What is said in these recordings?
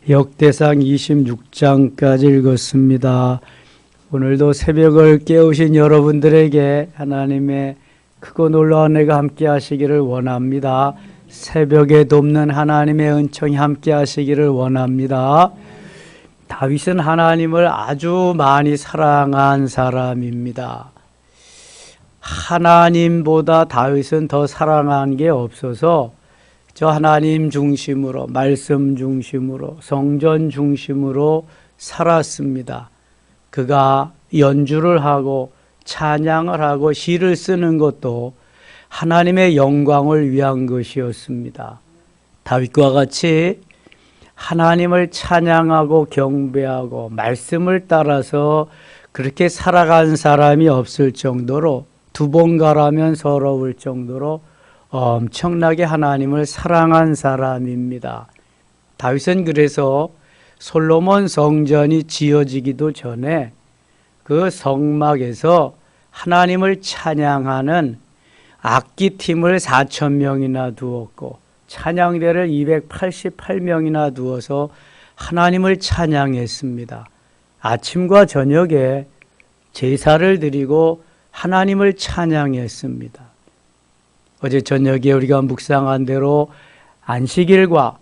역대상 26장까지 읽었습니다. 오늘도 새벽을 깨우신 여러분들에게 하나님의 크고 놀라운 은혜가 함께 하시기를 원합니다. 새벽에 돕는 하나님의 은총이 함께 하시기를 원합니다. 다윗은 하나님을 아주 많이 사랑한 사람입니다. 하나님보다 다윗은 더 사랑한 게 없어서 저 하나님 중심으로, 말씀 중심으로, 성전 중심으로 살았습니다. 그가 연주를 하고 찬양을 하고 시를 쓰는 것도 하나님의 영광을 위한 것이었습니다. 다윗과 같이 하나님을 찬양하고 경배하고 말씀을 따라서 그렇게 살아간 사람이 없을 정도로, 두 번 가라면 서러울 정도로 엄청나게 하나님을 사랑한 사람입니다. 다윗은 그래서 솔로몬 성전이 지어지기도 전에 그 성막에서 하나님을 찬양하는 악기팀을 4,000명이나 두었고 찬양대를 288명이나 두어서 하나님을 찬양했습니다. 아침과 저녁에 제사를 드리고 하나님을 찬양했습니다. 어제 저녁에 우리가 묵상한 대로 안식일과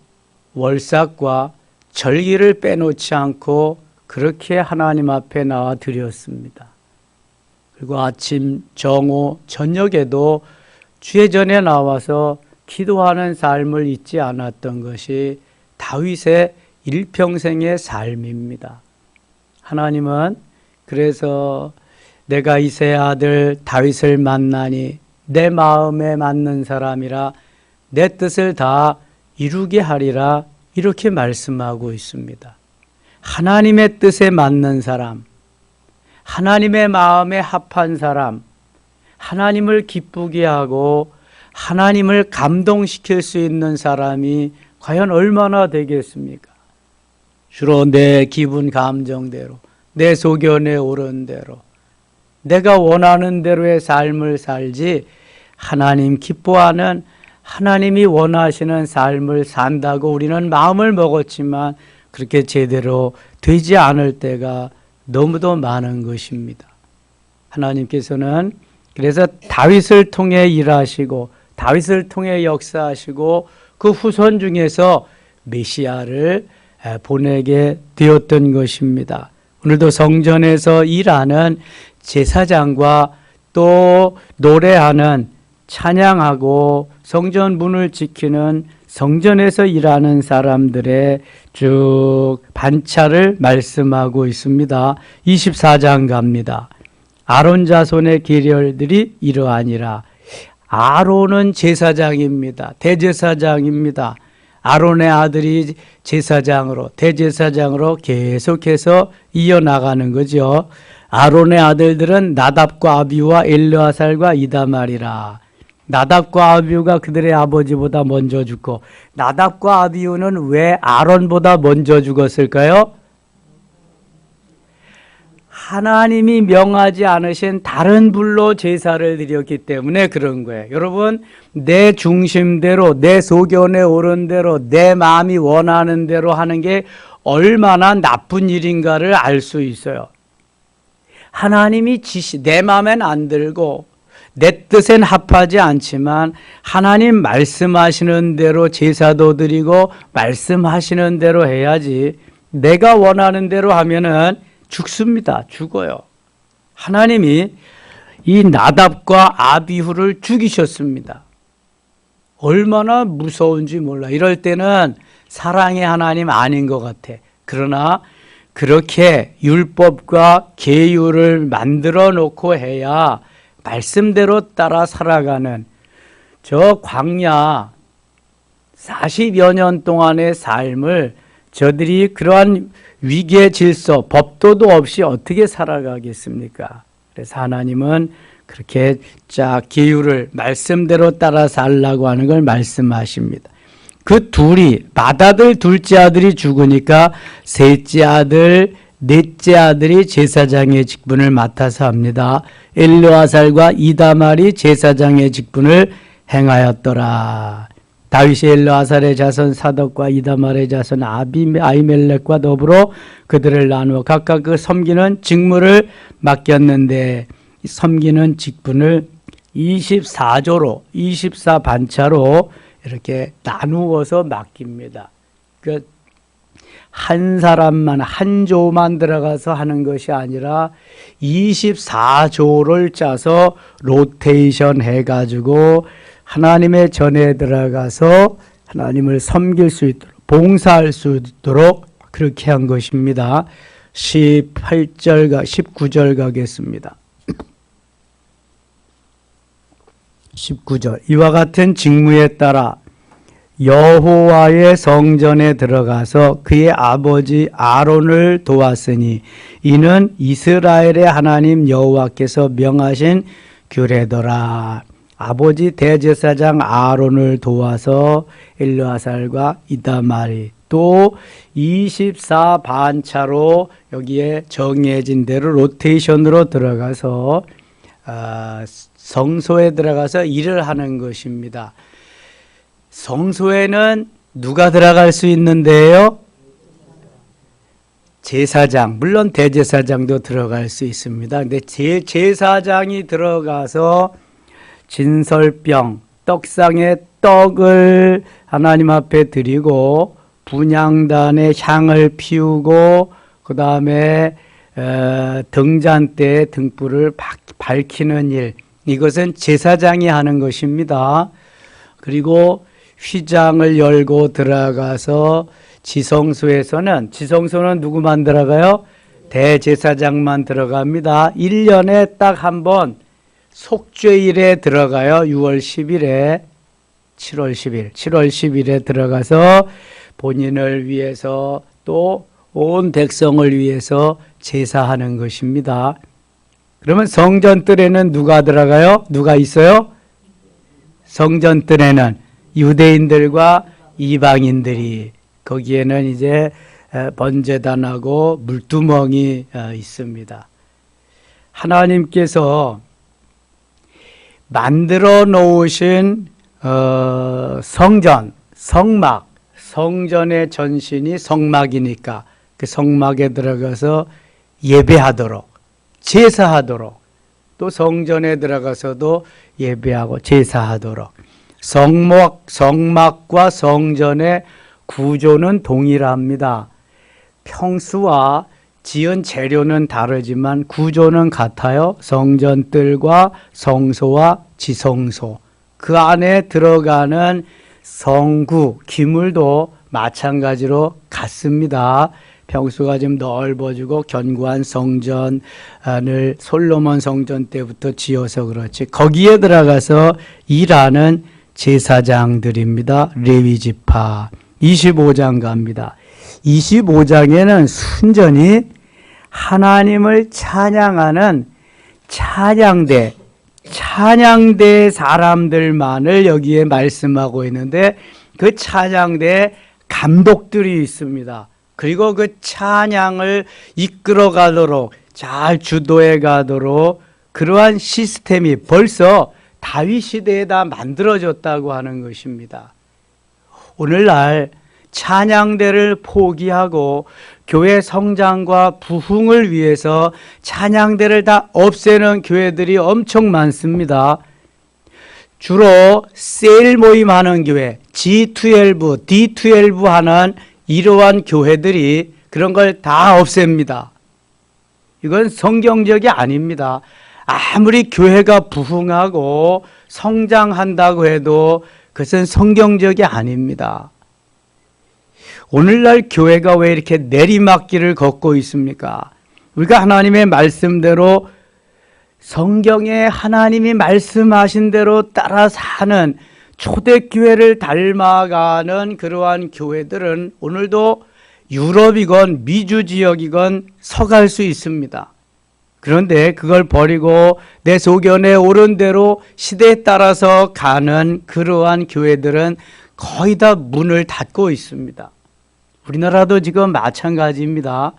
월삭과 절기를 빼놓지 않고 그렇게 하나님 앞에 나와 드렸습니다. 그리고 아침, 정오, 저녁에도 주의 전에 나와서 기도하는 삶을 잊지 않았던 것이 다윗의 일평생의 삶입니다. 하나님은 그래서 내가 이새의 아들 다윗을 만나니 내 마음에 맞는 사람이라 내 뜻을 다 이루게 하리라, 이렇게 말씀하고 있습니다. 하나님의 뜻에 맞는 사람, 하나님의 마음에 합한 사람, 하나님을 기쁘게 하고 하나님을 감동시킬 수 있는 사람이 과연 얼마나 되겠습니까? 주로 내 기분 감정대로, 내 소견에 오른 대로, 내가 원하는 대로의 삶을 살지 하나님 기뻐하는, 하나님이 원하시는 삶을 산다고 우리는 마음을 먹었지만 그렇게 제대로 되지 않을 때가 너무도 많은 것입니다. 하나님께서는 그래서 다윗을 통해 일하시고 다윗을 통해 역사하시고 그 후손 중에서 메시아를 보내게 되었던 것입니다. 오늘도 성전에서 일하는 제사장과 또 노래하는, 찬양하고 성전 문을 지키는 성전에서 일하는 사람들의 쭉 반차를 말씀하고 있습니다. 24장 갑니다. 아론 자손의 계렬들이 이러하니라. 아론은 제사장입니다. 대제사장입니다. 아론의 아들이 제사장으로, 대제사장으로 계속해서 이어나가는 거죠. 아론의 아들들은 나답과 아비우와 엘르아살과 이다말이라. 나답과 아비우가 그들의 아버지보다 먼저 죽고, 나답과 아비우는 왜 아론보다 먼저 죽었을까요? 하나님이 명하지 않으신 다른 불로 제사를 드렸기 때문에 그런 거예요. 여러분, 내 중심대로, 내 소견에 오른 대로, 내 마음이 원하는 대로 하는 게 얼마나 나쁜 일인가를 알 수 있어요. 하나님이 내 마음엔 안 들고 내 뜻엔 합하지 않지만 하나님 말씀하시는 대로 제사도 드리고 말씀하시는 대로 해야지, 내가 원하는 대로 하면은 죽습니다. 죽어요. 하나님이 이 나답과 아비후를 죽이셨습니다. 얼마나 무서운지 몰라. 이럴 때는 사랑의 하나님 아닌 것 같아. 그러나 그렇게 율법과 계율을 만들어 놓고 해야 말씀대로 따라 살아가는 저 광야 40여 년 동안의 삶을 저들이 그러한 위계 질서, 법도도 없이 어떻게 살아가겠습니까? 그래서 하나님은 그렇게 계율을 말씀대로 따라 살라고 하는 걸 말씀하십니다. 그 둘이, 맏아들, 둘째 아들이 죽으니까 셋째 아들, 넷째 아들이 제사장의 직분을 맡아서 합니다. 엘르아살과 이다말이 제사장의 직분을 행하였더라. 다윗이 엘르아살의 자손 사독과 이다말의 자손 아히멜렉과 더불어 그들을 나누어 각각 그 섬기는 직무를 맡겼는데 섬기는 직분을 24조로 24반차로 이렇게 나누어서 맡깁니다. 그 한 사람만 한 조만 들어가서 하는 것이 아니라 24조를 짜서 로테이션 해가지고 하나님의 전에 들어가서 하나님을 섬길 수 있도록 봉사할 수 있도록 그렇게 한 것입니다. 19절 가겠습니다. 19절 이와 같은 직무에 따라 여호와의 성전에 들어가서 그의 아버지 아론을 도왔으니 이는 이스라엘의 하나님 여호와께서 명하신 규례더라. 아버지 대제사장 아론을 도와서 엘르아살과 이다말이 또 24반차로 여기에 정해진 대로 로테이션으로 들어가서 성소에 들어가서 일을 하는 것입니다. 성소에는 누가 들어갈 수 있는데요? 제사장, 물론 대제사장도 들어갈 수 있습니다. 근데 제사장이 들어가서 진설병, 떡상의 떡을 하나님 앞에 드리고 분향단에 향을 피우고 그 다음에 등잔대에 등불을 밝히는 일, 이것은 제사장이 하는 것입니다. 그리고 휘장을 열고 들어가서 지성소는 누구만 들어가요? 대제사장만 들어갑니다. 1년에 딱 한 번 속죄일에 들어가요. 6월 10일에 7월 10일에 들어가서 본인을 위해서 또 온 백성을 위해서 제사하는 것입니다. 그러면 성전뜰에는 누가 들어가요? 누가 있어요? 성전뜰에는 유대인들과 이방인들이, 거기에는 이제 번제단하고 물두멍이 있습니다. 하나님께서 만들어 놓으신 성전, 성막, 성전의 전신이 성막이니까 그 성막에 들어가서 예배하도록, 제사하도록, 또 성전에 들어가서도 예배하고 제사하도록, 성막과 성전의 구조는 동일합니다. 평수와 지은 재료는 다르지만 구조는 같아요. 성전뜰과 성소와 지성소, 그 안에 들어가는 성구, 기물도 마찬가지로 같습니다. 평수가 좀 넓어지고 견고한 성전을 솔로몬 성전 때부터 지어서 그렇지, 거기에 들어가서 일하는 제사장들입니다. 레위지파. 25장 갑니다. 25장에는 순전히 하나님을 찬양하는 찬양대 사람들만을 여기에 말씀하고 있는데, 그 찬양대 감독들이 있습니다. 그리고 그 찬양을 이끌어 가도록, 잘 주도해 가도록 그러한 시스템이 벌써 다윗 시대에 다 만들어졌다고 하는 것입니다. 오늘날 찬양대를 포기하고 교회 성장과 부흥을 위해서 찬양대를 다 없애는 교회들이 엄청 많습니다. 주로 셀 모임하는 교회, G12, D12 하는 이러한 교회들이 그런 걸 다 없앱니다. 이건 성경적이 아닙니다. 아무리 교회가 부흥하고 성장한다고 해도 그것은 성경적이 아닙니다. 오늘날 교회가 왜 이렇게 내리막길을 걷고 있습니까? 우리가 하나님의 말씀대로, 성경에 하나님이 말씀하신 대로 따라 사는 초대교회를 닮아가는 그러한 교회들은 오늘도 유럽이건 미주 지역이건 서갈 수 있습니다. 그런데 그걸 버리고 내 소견에 옳은 대로 시대에 따라서 가는 그러한 교회들은 거의 다 문을 닫고 있습니다. 우리나라도 지금 마찬가지입니다.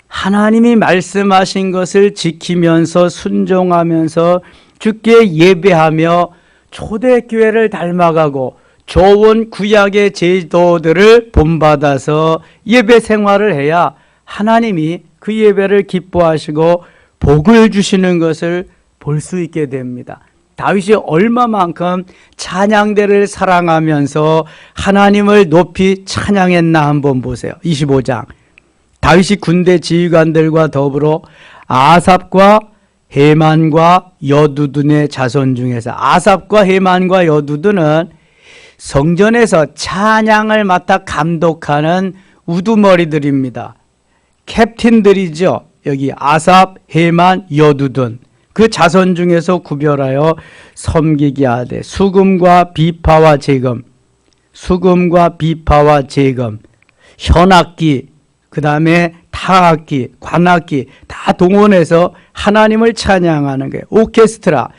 하나님이 말씀하신 것을 지키면서 순종하면서 주께 예배하며 초대교회를 닮아가고 좋은 구약의 제도들을 본받아서 예배 생활을 해야 하나님이 그 예배를 기뻐하시고 복을 주시는 것을 볼 수 있게 됩니다. 다윗이 얼마만큼 찬양대를 사랑하면서 하나님을 높이 찬양했나 한번 보세요. 25장. 다윗이 군대 지휘관들과 더불어 아삽과 헤만과 여두둔의 자손 중에서, 아삽과 헤만과 여두둔은 성전에서 찬양을 맡아 감독하는 우두머리들입니다. 캡틴들이죠. 여기 아삽, 헤만, 여두둔, 그 자손 중에서 구별하여 섬기게 하되 수금과 비파와 제금, 수금과 비파와 제금, 현악기, 그 다음에 타악기, 관악기 다 동원해서 하나님을 찬양하는 거예요. 오케스트라,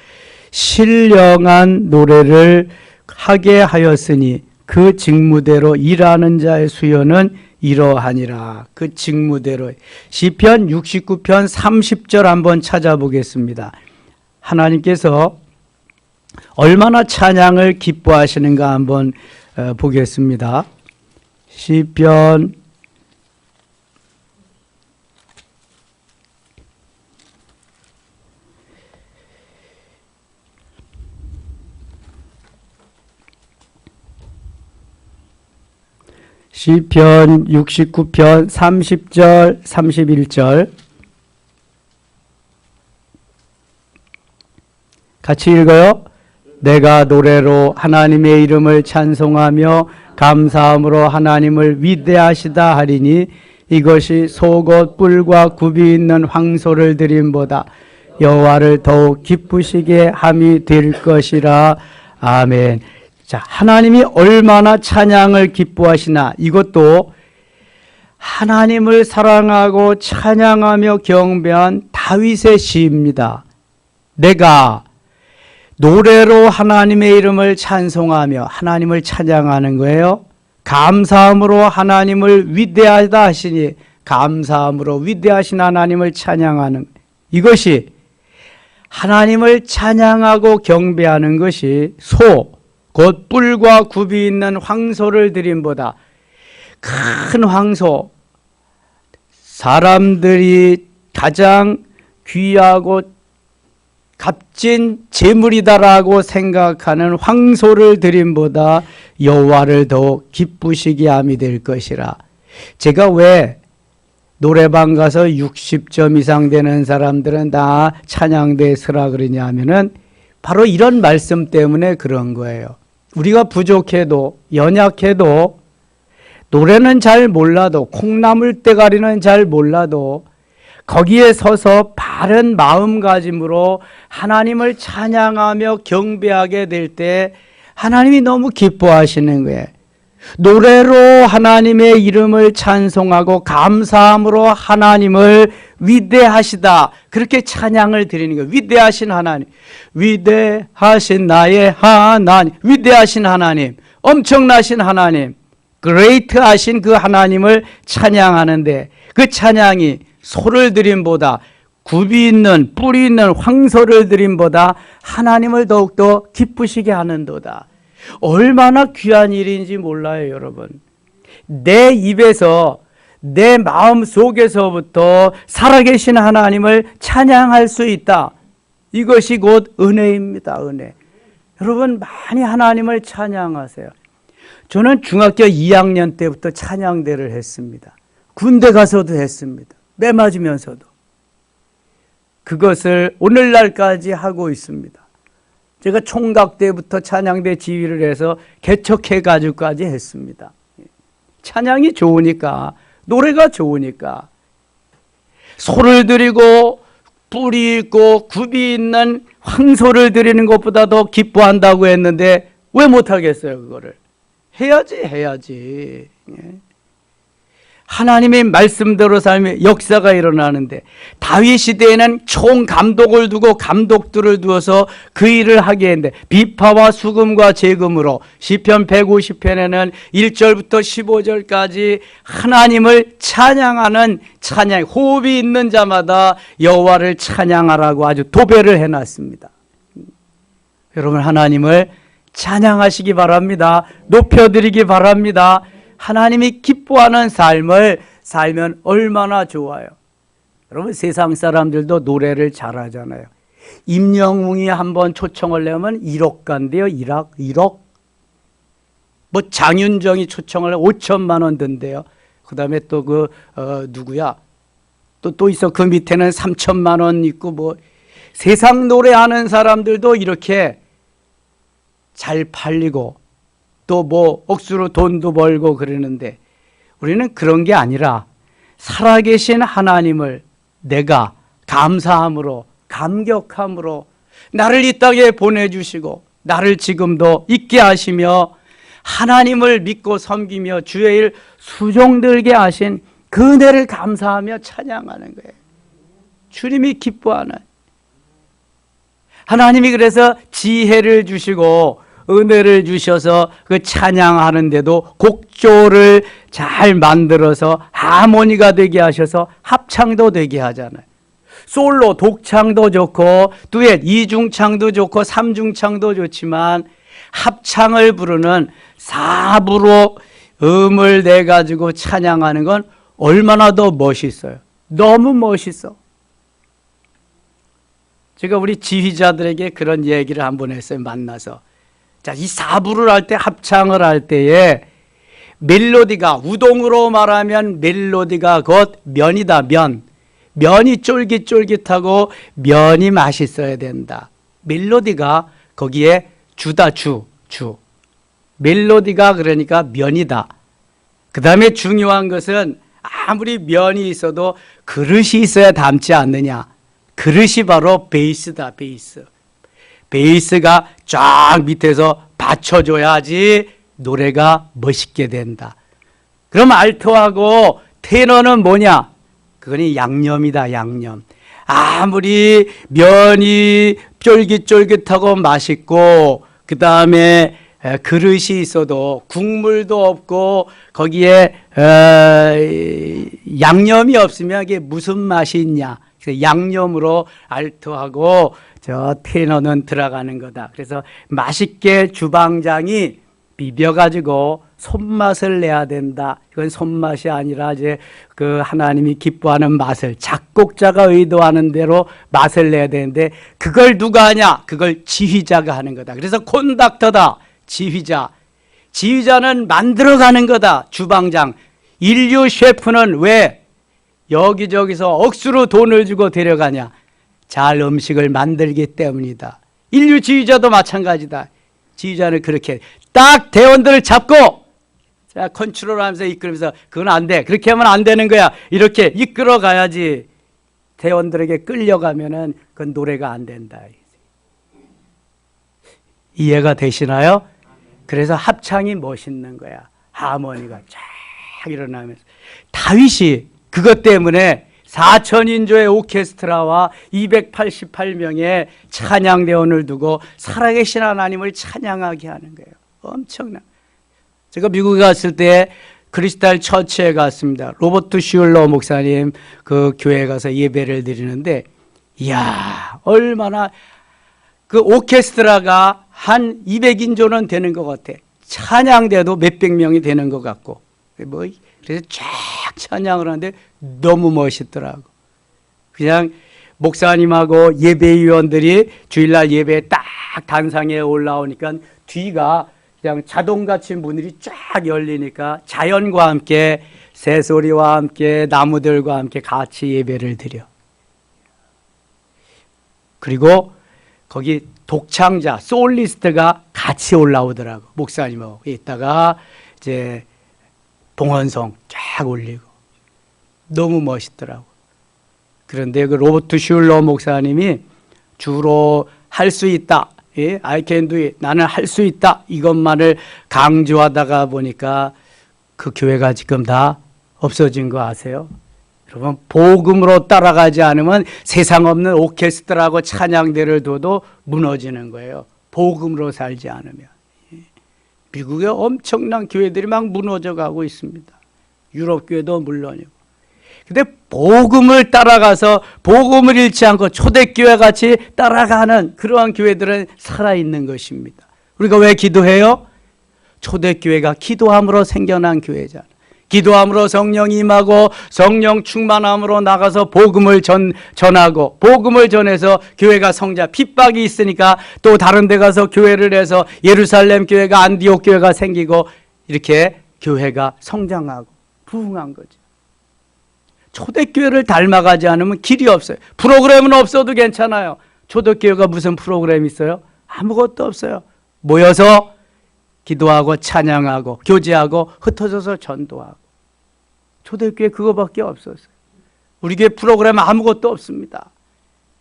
신령한 노래를 하게 하였으니 그 직무대로 일하는 자의 수요는 이러하니라. 그 직무대로. 시편 69편 30절 한번 찾아보겠습니다. 하나님께서 얼마나 찬양을 기뻐하시는가 한번 보겠습니다. 시편 69편 30절 31절 같이 읽어요. 내가 노래로 하나님의 이름을 찬송하며 감사함으로 하나님을 위대하시다 하리니 이것이 속옷 뿔과 굽이 있는 황소를 드림보다 여호와를 더욱 기쁘시게 함이 될 것이라. 아멘. 자, 하나님이 얼마나 찬양을 기뻐하시나, 이것도 하나님을 사랑하고 찬양하며 경배한 다윗의 시입니다. 내가 노래로 하나님의 이름을 찬송하며 하나님을 찬양하는 거예요. 감사함으로 하나님을 위대하다 하시니 감사함으로 위대하신 하나님을 찬양하는, 이것이 하나님을 찬양하고 경배하는 것이 곧 뿔과 굽이 있는 황소를 드림보다, 큰 황소, 사람들이 가장 귀하고 값진 재물이다라고 생각하는 황소를 드림보다 여호와를 더욱 기쁘시게 함이 될 것이라. 제가 왜 노래방 가서 60점 이상 되는 사람들은 다 찬양대에 서라 그러냐 하면은 바로 이런 말씀 때문에 그런 거예요. 우리가 부족해도 연약해도 노래는 잘 몰라도 콩나물 대가리는 잘 몰라도 거기에 서서 바른 마음가짐으로 하나님을 찬양하며 경배하게 될 때 하나님이 너무 기뻐하시는 거예요. 노래로 하나님의 이름을 찬송하고 감사함으로 하나님을 위대하시다, 그렇게 찬양을 드리는 거예요. 위대하신 하나님, 위대하신 나의 하나님, 위대하신 하나님, 엄청나신 하나님, 그레이트하신 그 하나님을 찬양하는데, 그 찬양이 소를 드림보다, 굽이 있는 뿔이 있는 황소를 드림보다 하나님을 더욱더 기쁘시게 하는도다. 얼마나 귀한 일인지 몰라요, 여러분. 내 입에서, 내 마음 속에서부터 살아계신 하나님을 찬양할 수 있다. 이것이 곧 은혜입니다, 은혜. 여러분, 많이 하나님을 찬양하세요. 저는 중학교 2학년 때부터 찬양대를 했습니다. 군대 가서도 했습니다. 매 맞으면서도. 그것을 오늘날까지 하고 있습니다. 제가 총각 때부터 찬양대 지휘를 해서 개척해가지고까지 했습니다. 찬양이 좋으니까, 노래가 좋으니까. 소를 드리고 뿔이 있고 굽이 있는 황소를 드리는 것보다 더 기뻐한다고 했는데 왜 못하겠어요, 그거를? 해야지. 하나님의 말씀대로 살면 역사가 일어나는데, 다윗 시대에는 총감독을 두고 감독들을 두어서 그 일을 하게 했는데, 비파와 수금과 제금으로 시편 150편에는 1절부터 15절까지 하나님을 찬양하는 찬양, 호흡이 있는 자마다 여호와를 찬양하라고 아주 도배를 해놨습니다. 여러분, 하나님을 찬양하시기 바랍니다. 높여드리기 바랍니다. 하나님이 기뻐하는 삶을 살면 얼마나 좋아요. 여러분, 세상 사람들도 노래를 잘하잖아요. 임영웅이 한번 초청을 내면 1억 간대요. 1억. 뭐 장윤정이 초청을 5천만 원 든대요. 그 다음에 또 누구야? 또 있어. 그 밑에는 3천만 원 있고, 뭐 세상 노래하는 사람들도 이렇게 잘 팔리고 또 뭐 억수로 돈도 벌고 그러는데, 우리는 그런 게 아니라 살아계신 하나님을 내가 감사함으로, 감격함으로 나를 이 땅에 보내주시고 나를 지금도 있게 하시며 하나님을 믿고 섬기며 주의 일 수종들게 하신 그 은혜를 감사하며 찬양하는 거예요. 주님이 기뻐하는, 하나님이 그래서 지혜를 주시고 은혜를 주셔서 그 찬양하는데도 곡조를 잘 만들어서 하모니가 되게 하셔서 합창도 되게 하잖아요. 솔로, 독창도 좋고 듀엣, 이중창도 좋고 삼중창도 좋지만 합창을 부르는 사부로 음을 내가지고 찬양하는 건 얼마나 더 멋있어요. 너무 멋있어. 제가 우리 지휘자들에게 그런 얘기를 한번 했어요. 만나서. 자, 이 사부를 할 때, 합창을 할 때에 멜로디가, 우동으로 말하면 멜로디가 곧 면이다. 면이 쫄깃쫄깃하고 면이 맛있어야 된다. 멜로디가 거기에 주다. 주 멜로디가 그러니까 면이다. 그 다음에 중요한 것은 아무리 면이 있어도 그릇이 있어야 담지 않느냐. 그릇이 바로 베이스다. 베이스가 쫙 밑에서 받쳐줘야지 노래가 멋있게 된다. 그럼 알토하고 테너는 뭐냐? 그거는 양념이다. 양념. 아무리 면이 쫄깃쫄깃하고 맛있고 그 다음에 그릇이 있어도 국물도 없고 거기에 양념이 없으면 이게 무슨 맛이 있냐. 그래서 양념으로 알토하고 저 테너는 들어가는 거다. 그래서 맛있게 주방장이 비벼가지고 손맛을 내야 된다. 이건 손맛이 아니라 이제 그 하나님이 기뻐하는 맛을, 작곡자가 의도하는 대로 맛을 내야 되는데 그걸 누가 하냐? 그걸 지휘자가 하는 거다. 그래서 콘덕터다. 지휘자는 만들어가는 거다. 주방장. 인류 셰프는 왜 여기저기서 억수로 돈을 주고 데려가냐? 잘 음식을 만들기 때문이다. 인류 지휘자도 마찬가지다. 지휘자는 그렇게 딱 대원들을 잡고 자 컨트롤하면서 이끌면서 그건 안 돼. 그렇게 하면 안 되는 거야. 이렇게 이끌어 가야지. 대원들에게 끌려가면은 그건 노래가 안 된다. 이해가 되시나요? 그래서 합창이 멋있는 거야. 하모니가 쫙 일어나면서. 다윗이 그것 때문에 4,000인조의 오케스트라와 288명의 찬양대원을 두고 살아계신 하나님을 찬양하게 하는 거예요. 엄청나. 제가 미국에 갔을 때 크리스탈 처치에 갔습니다. 로버트 슈얼러 목사님 그 교회에 가서 예배를 드리는데, 이야, 얼마나 그 오케스트라가 한 200인조는 되는 것 같아. 찬양대도 몇백 명이 되는 것 같고. 그래서 쫙 찬양을 하는데 너무 멋있더라고. 그냥 목사님하고 예배위원들이 주일날 예배에 딱 단상에 올라오니까 뒤가 그냥 자동같이 문이 쫙 열리니까 자연과 함께 새소리와 함께 나무들과 함께 같이 예배를 드려. 그리고 거기 독창자, 솔리스트가 같이 올라오더라고. 목사님하고 있다가 이제 봉헌성 쫙 올리고 너무 멋있더라고. 그런데 그 로버트 슐러 목사님이 주로 할 수 있다. 예? I can do it. 나는 할 수 있다. 이것만을 강조하다가 보니까 그 교회가 지금 다 없어진 거 아세요? 여러분, 복음으로 따라가지 않으면 세상 없는 오케스트라하고 찬양대를 둬도 무너지는 거예요. 복음으로 살지 않으면. 미국에 엄청난 교회들이 막 무너져 가고 있습니다. 유럽 교회도 물론이고. 근데 복음을 따라가서 복음을 잃지 않고 초대교회 같이 따라가는 그러한 교회들은 살아있는 것입니다. 우리가 왜 기도해요? 초대교회가 기도함으로 생겨난 교회잖아. 기도함으로 성령이 임하고 성령 충만함으로 나가서 복음을 전하고 복음을 전해서 교회가 성장, 핍박이 있으니까 또 다른 데 가서 교회를 해서 예루살렘 교회가 안디옥 교회가 생기고 이렇게 교회가 성장하고 부흥한 거죠. 초대교회를 닮아가지 않으면 길이 없어요. 프로그램은 없어도 괜찮아요. 초대교회가 무슨 프로그램이 있어요? 아무것도 없어요. 모여서 기도하고 찬양하고 교제하고 흩어져서 전도하고. 초대교회 그거밖에 없었어요. 우리 교회 프로그램 아무것도 없습니다.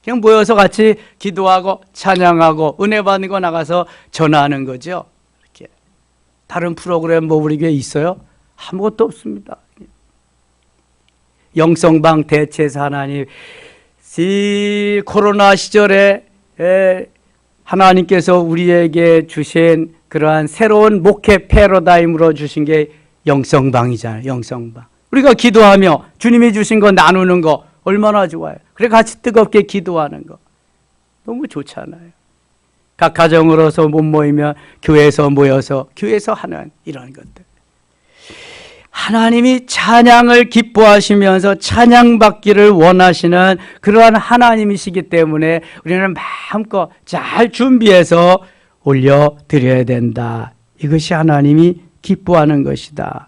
그냥 모여서 같이 기도하고 찬양하고 은혜 받는 거 나가서 전하는 거죠. 이렇게. 다른 프로그램 뭐 우리 교회 있어요? 아무것도 없습니다. 영성방 대체사 하나님, 이 코로나 시절에 하나님께서 우리에게 주신 그러한 새로운 목회 패러다임으로 주신 게 영성방이잖아요. 영성방. 우리가 기도하며 주님이 주신 거 나누는 거 얼마나 좋아요. 그래 같이 뜨겁게 기도하는 거 너무 좋잖아요. 각 가정으로서 못 모이면 교회에서 모여서 교회에서 하는 이런 것들. 하나님이 찬양을 기뻐하시면서 찬양받기를 원하시는 그러한 하나님이시기 때문에 우리는 마음껏 잘 준비해서 올려드려야 된다. 이것이 하나님이 기뻐하는 것이다.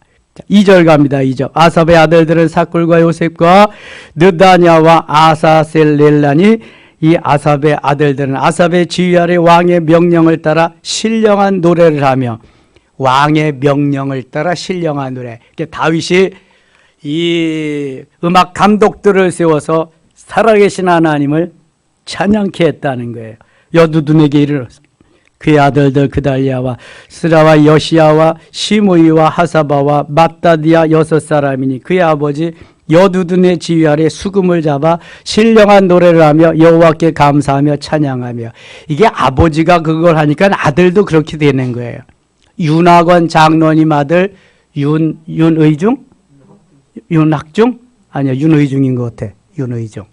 2절 갑니다. 2절. 아삽의 아들들은 사꿀과 요셉과 느다냐와 아사셀렐란이, 이 아삽의 아들들은 아삽의 지휘 아래 왕의 명령을 따라 신령한 노래를 하며, 왕의 명령을 따라 신령한 노래. 다윗이 이 음악 감독들을 세워서 살아계신 하나님을 찬양케 했다는 거예요. 여두둔에게 이르렀습니다. 그의 아들들 그달리아와 스라와 여시야와 시므이와 하사바와 맏다디아 6사람이니 그의 아버지 여두둔의 지휘 아래 수금을 잡아 신령한 노래를 하며 여호와께 감사하며 찬양하며. 이게 아버지가 그걸 하니까 아들도 그렇게 되는 거예요. 윤학원 장로님 아들 윤의중? 윤학중? 아니야, 윤의중인 것 같아. 윤의중.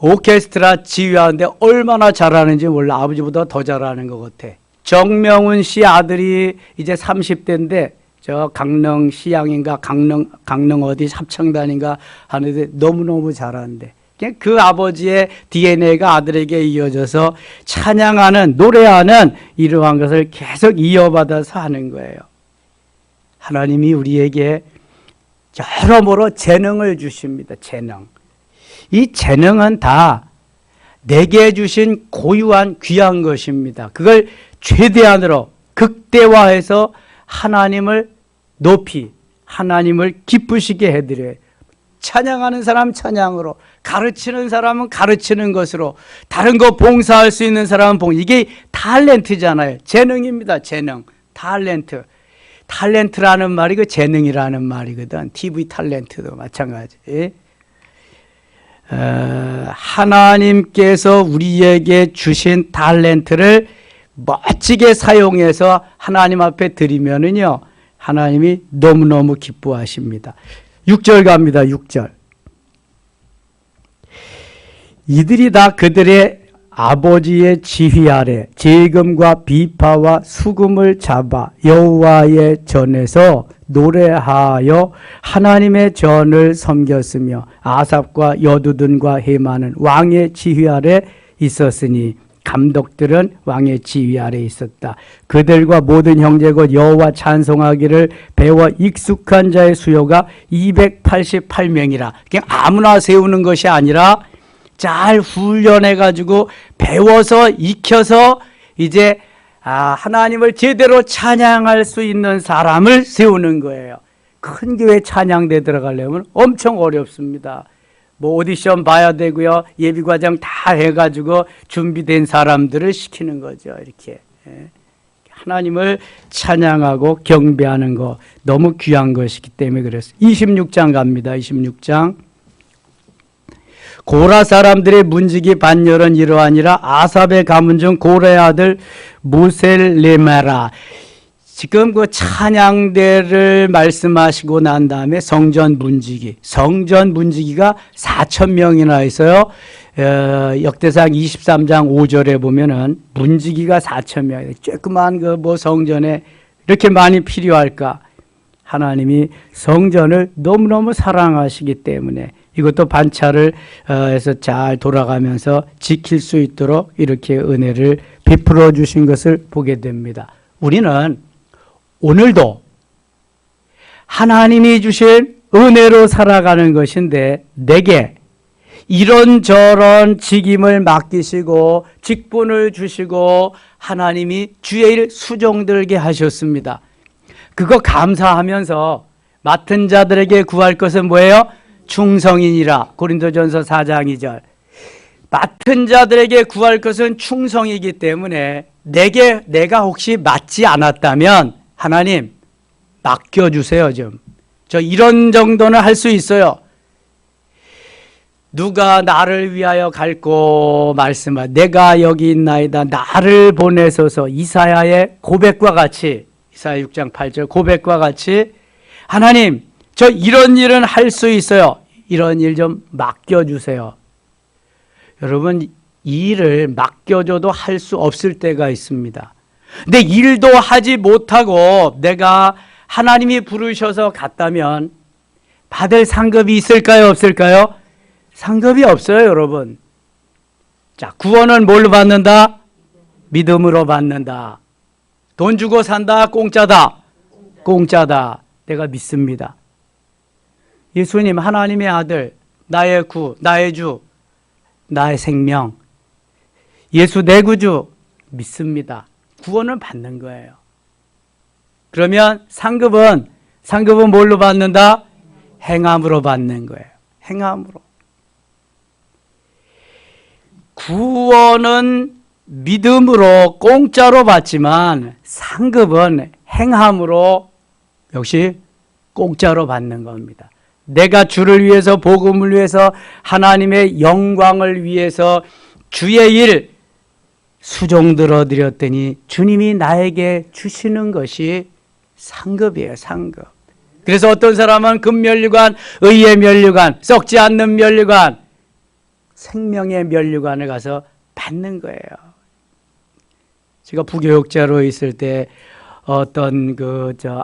오케스트라 지휘하는데 얼마나 잘하는지 몰라. 아버지보다 더 잘하는 것 같아. 정명훈 씨 아들이 이제 30대인데 저 강릉 시양인가 강릉 어디 합창단인가 하는데 너무너무 잘하는데 그 아버지의 DNA가 아들에게 이어져서 찬양하는 노래하는 이러한 것을 계속 이어받아서 하는 거예요. 하나님이 우리에게 여러모로 재능을 주십니다. 재능. 이 재능은 다 내게 주신 고유한 귀한 것입니다. 그걸 최대한으로 극대화해서 하나님을 높이 하나님을 기쁘시게 해드려요. 찬양하는 사람 찬양으로, 가르치는 사람은 가르치는 것으로, 다른 거 봉사할 수 있는 사람은 이게 탤런트잖아요. 재능입니다. 재능. 탤런트. 탤런트라는 말이 그 재능이라는 말이거든. TV 탤런트도 마찬가지. 하나님께서 우리에게 주신 탤런트를 멋지게 사용해서 하나님 앞에 드리면은요, 하나님이 너무너무 기뻐하십니다. 6절 갑니다. 6절. 이들이 다 그들의 아버지의 지휘 아래 재금과 비파와 수금을 잡아 여호와의 전에서 노래하여 하나님의 전을 섬겼으며 아삽과 여두둔과 헤만은 왕의 지휘 아래 있었으니 감독들은 왕의 지휘 아래 있었다. 그들과 모든 형제 곧 여호와 찬송하기를 배워 익숙한 자의 수요가 288명이라. 그냥 아무나 세우는 것이 아니라 잘 훈련해 가지고 배워서 익혀서 이제 하나님을 제대로 찬양할 수 있는 사람을 세우는 거예요. 큰 교회 찬양대 들어가려면 엄청 어렵습니다. 뭐 오디션 봐야 되고요. 예비과정 다 해가지고 준비된 사람들을 시키는 거죠. 이렇게. 하나님을 찬양하고 경배하는 거 너무 귀한 것이기 때문에 그랬어요. 26장 갑니다. 26장. 고라 사람들의 문지기 반열은 이러하니라. 아삽의 가문 중 고라의 아들 무셀레메라. 지금 그 찬양대를 말씀하시고 난 다음에 성전 문지기가 4,000명이나 있어요. 역대상 23장 5절에 보면은 문지기가 4,000명. 조그만 그 뭐 성전에 이렇게 많이 필요할까? 하나님이 성전을 너무너무 사랑하시기 때문에 이것도 반차를 해서 잘 돌아가면서 지킬 수 있도록 이렇게 은혜를 베풀어 주신 것을 보게 됩니다. 우리는 오늘도 하나님이 주신 은혜로 살아가는 것인데 내게 이런저런 직임을 맡기시고 직분을 주시고 하나님이 주의 일 수종들게 하셨습니다. 그거 감사하면서 맡은 자들에게 구할 것은 뭐예요? 충성이니라. 고린도전서 4장 2절. 맡은 자들에게 구할 것은 충성이기 때문에 내가 혹시 맡지 않았다면 하나님 맡겨주세요. 좀. 저 이런 정도는 할 수 있어요. 누가 나를 위하여 갈고 말씀하 내가 여기 있나이다 나를 보내소서. 이사야의 고백과 같이 이사야 6장 8절 고백과 같이 하나님 저 이런 일은 할 수 있어요. 이런 일 좀 맡겨주세요. 여러분 이 일을 맡겨줘도 할 수 없을 때가 있습니다. 근데 일도 하지 못하고 내가 하나님이 부르셔서 갔다면 받을 상급이 있을까요? 없을까요? 상급이 없어요, 여러분. 자, 구원은 뭘로 받는다? 믿음으로 받는다. 돈 주고 산다? 공짜다? 공짜다. 내가 믿습니다. 예수님, 하나님의 아들, 나의 구, 나의 주, 나의 생명. 예수 내 구주 믿습니다. 구원을 받는 거예요. 그러면 상급은 뭘로 받는다? 행함으로 받는 거예요. 행함으로. 구원은 믿음으로 공짜로 받지만 상급은 행함으로 역시 공짜로 받는 겁니다. 내가 주를 위해서 복음을 위해서 하나님의 영광을 위해서 주의 일 수종들어 드렸더니 주님이 나에게 주시는 것이 상급이에요. 상급. 그래서 어떤 사람은 금면류관, 의의 면류관, 썩지 않는 면류관, 생명의 면류관을 가서 받는 거예요. 제가 부교육자로 있을 때 어떤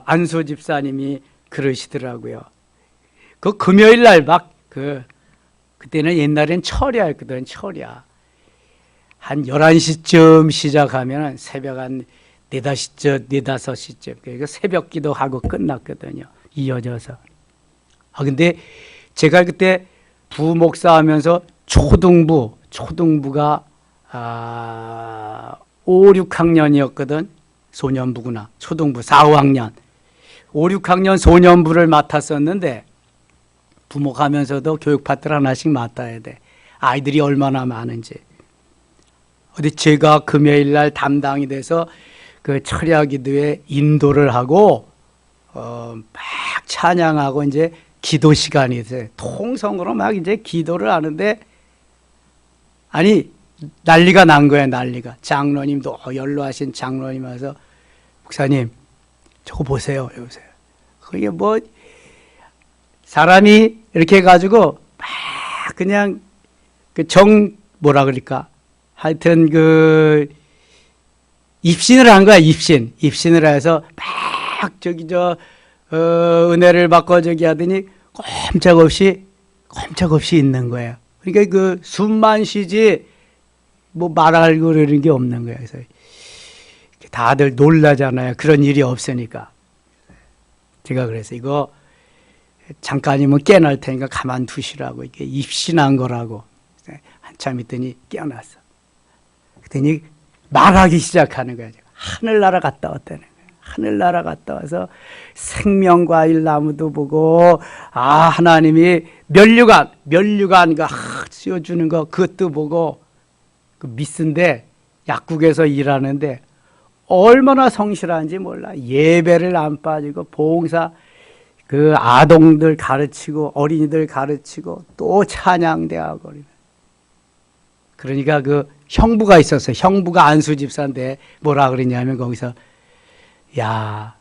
안수 집사님이 그러시더라고요. 그 금요일 날 그때는 옛날엔 철야였거든, 철야. 한 11시쯤 시작하면 새벽 한 4, 5시쯤. 그러니까 새벽 기도하고 끝났거든요. 이어져서. 근데 제가 그때 부목사 하면서 초등부가 5, 6학년이었거든. 소년부구나. 초등부 4, 5학년. 5, 6학년 소년부를 맡았었는데 부목하면서도 교육 파트를 하나씩 맡아야 돼. 아이들이 얼마나 많은지. 어디 제가 금요일 날 담당이 돼서 그 철야 기도에 인도를 하고 막 찬양하고 이제 기도 시간이 있어요. 통성으로 막 이제 기도를 하는데 아니 난리가 난 거야. 난리가. 장로님도 연로하신 장로님 와서 목사님 저거 보세요. 보세요. 그게 뭐 사람이 이렇게 해가지고 막 그냥 뭐라 그럴까 하여튼 입신을 한 거야. 입신을 해서 막 은혜를 받고 하더니 꼼짝없이 있는 거예요. 그러니까 숨만 쉬지 뭐 말할 그러는 게 없는 거예요. 그래서 다들 놀라잖아요. 그런 일이 없으니까. 제가 그래서 이거 잠깐이면 깨어날 테니까 가만두시라고 이게 입신한 거라고 한참 있더니 깨어났어. 그랬더니 말하기 시작하는 거야. 하늘나라 갔다 왔다는 거야. 하늘나라 갔다 와서 생명과일 나무도 보고 하나님이 면류관 씌워주는 거 그것도 보고 그 미스인데 약국에서 일하는데 얼마나 성실한지 몰라. 예배를 안 빠지고 봉사 그 아동들 가르치고 어린이들 가르치고 또 찬양대하고. 그러니까 그 형부가 있었어요. 형부가 안수 집사인데 뭐라 그러냐면 거기서 야,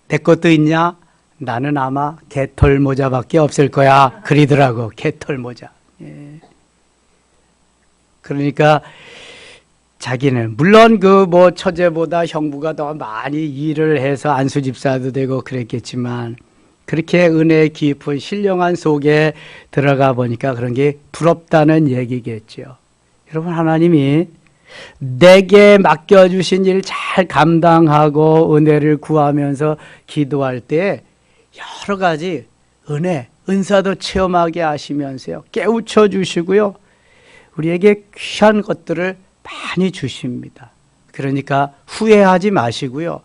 내 것도 있냐? 나는 아마 개털 모자밖에 없을 거야. 그리더라고. 개털 모자. 예. 그러니까 자기는 물론 그 뭐 처제보다 형부가 더 많이 일을 해서 안수 집사도 되고 그랬겠지만 그렇게 은혜 깊은 신령한 속에 들어가 보니까 그런 게 부럽다는 얘기겠죠. 여러분, 하나님이 내게 맡겨주신 일 잘 감당하고 은혜를 구하면서 기도할 때 여러 가지 은혜, 은사도 체험하게 하시면서요, 깨우쳐 주시고요, 우리에게 귀한 것들을 많이 주십니다. 그러니까 후회하지 마시고요.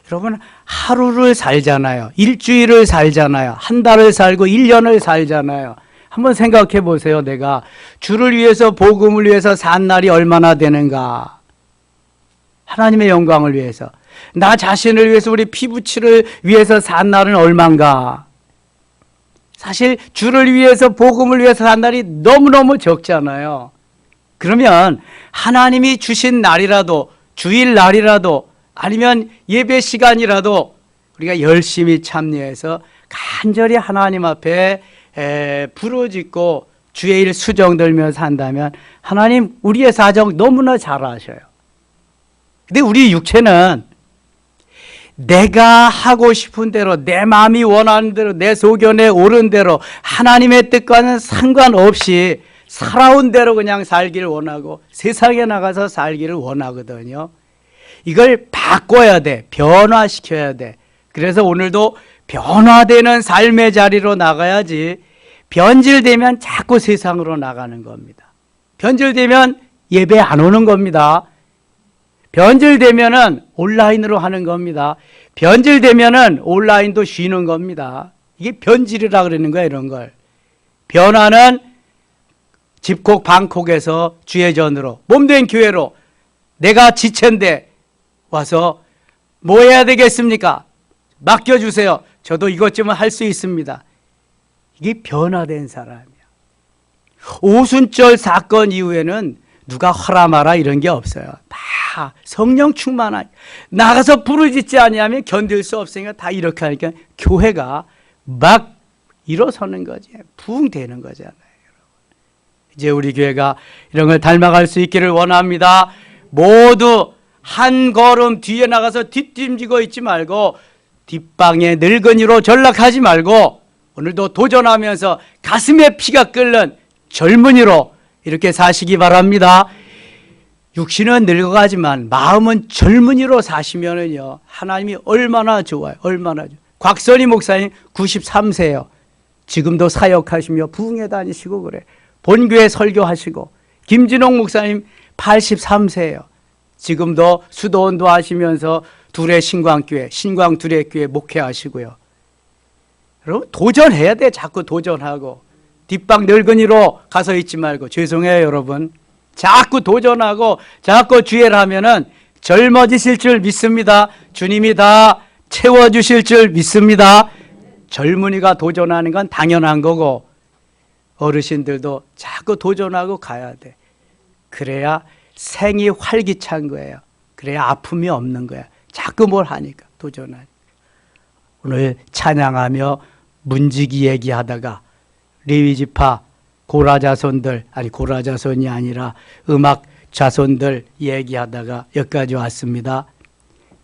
여러분, 하루를 살잖아요. 일주일을 살잖아요. 한 달을 살고 1년을 살잖아요. 한번 생각해 보세요. 내가 주를 위해서, 복음을 위해서 산 날이 얼마나 되는가. 하나님의 영광을 위해서, 나 자신을 위해서, 우리 피부치를 위해서 산 날은 얼만가. 사실 주를 위해서, 복음을 위해서 산 날이 너무너무 적잖아요. 그러면 하나님이 주신 날이라도, 주일 날이라도, 아니면 예배 시간이라도 우리가 열심히 참여해서 간절히 하나님 앞에 부르짖고 주의 일 수정 들면서 한다면 하나님 우리의 사정 너무나 잘 아셔요. 근데 우리 육체는 내가 하고 싶은 대로, 내 마음이 원하는 대로, 내 소견에 오른 대로 하나님의 뜻과는 상관없이 살아온 대로 그냥 살기를 원하고 세상에 나가서 살기를 원하거든요. 이걸 바꿔야 돼. 변화시켜야 돼. 그래서 오늘도 변화되는 삶의 자리로 나가야지, 변질되면 자꾸 세상으로 나가는 겁니다. 변질되면 예배 안 오는 겁니다. 변질되면은 온라인으로 하는 겁니다. 변질되면은 온라인도 쉬는 겁니다. 이게 변질이라 그러는 거야, 이런 걸. 변화는 집콕 방콕에서 주의 전으로, 몸된 교회로, 내가 지체인데 와서 뭐 해야 되겠습니까? 맡겨주세요. 저도 이것쯤은 할 수 있습니다. 이게 변화된 사람이야. 오순절 사건 이후에는 누가 허라 마라 이런 게 없어요. 다 성령 충만한, 나가서 부르짖지 아니하면 견딜 수 없으니까 다 이렇게 하니까 교회가 막 일어서는 거지. 부흥 되는 거잖아요. 이제 우리 교회가 이런 걸 닮아갈 수 있기를 원합니다. 모두 한 걸음 뒤에 나가서 뒷짐지고 있지 말고, 뒷방에 늙은이로 전락하지 말고, 오늘도 도전하면서 가슴에 피가 끓는 젊은이로 이렇게 사시기 바랍니다. 육신은 늙어가지만 마음은 젊은이로 사시면은요, 하나님이 얼마나 좋아요. 얼마나 좋아요. 곽선희 목사님 93세예요. 지금도 사역하시며 부흥회 다니시고 그래. 본교회 설교하시고, 김진홍 목사님 83세예요. 지금도 수도원도 하시면서 둘의 신광교회, 신광 둘의 교회 목회하시고요. 여러분, 도전해야 돼. 자꾸 도전하고. 뒷방 늙은이로 가서 있지 말고. 죄송해요, 여러분. 자꾸 도전하고 자꾸 주의를 하면은 젊어지실 줄 믿습니다. 주님이 다 채워주실 줄 믿습니다. 젊은이가 도전하는 건 당연한 거고, 어르신들도 자꾸 도전하고 가야 돼. 그래야 생이 활기찬 거예요. 그래야 아픔이 없는 거야. 자꾸 뭘 하니까, 도전하니까. 오늘 찬양하며 문지기 얘기하다가 레위 지파 고라자손들, 아니 고라자손이 아니라 음악 자손들 얘기하다가 여기까지 왔습니다.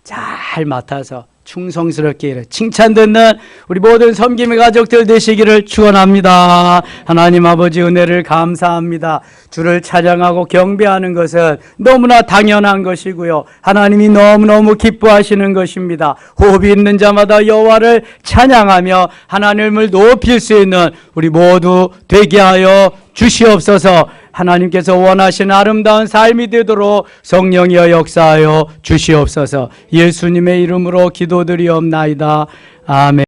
잘 맡아서 충성스럽게 칭찬 듣는 우리 모든 섬김의 가족들 되시기를 축원합니다. 하나님 아버지, 은혜를 감사합니다. 주를 찬양하고 경배하는 것은 너무나 당연한 것이고요, 하나님이 너무너무 기뻐하시는 것입니다. 호흡이 있는 자마다 여호와를 찬양하며 하나님을 높일 수 있는 우리 모두 되게 하여 주시옵소서. 하나님께서 원하시는 아름다운 삶이 되도록 성령이여 역사하여 주시옵소서. 예수님의 이름으로 기도드리옵나이다. 아멘.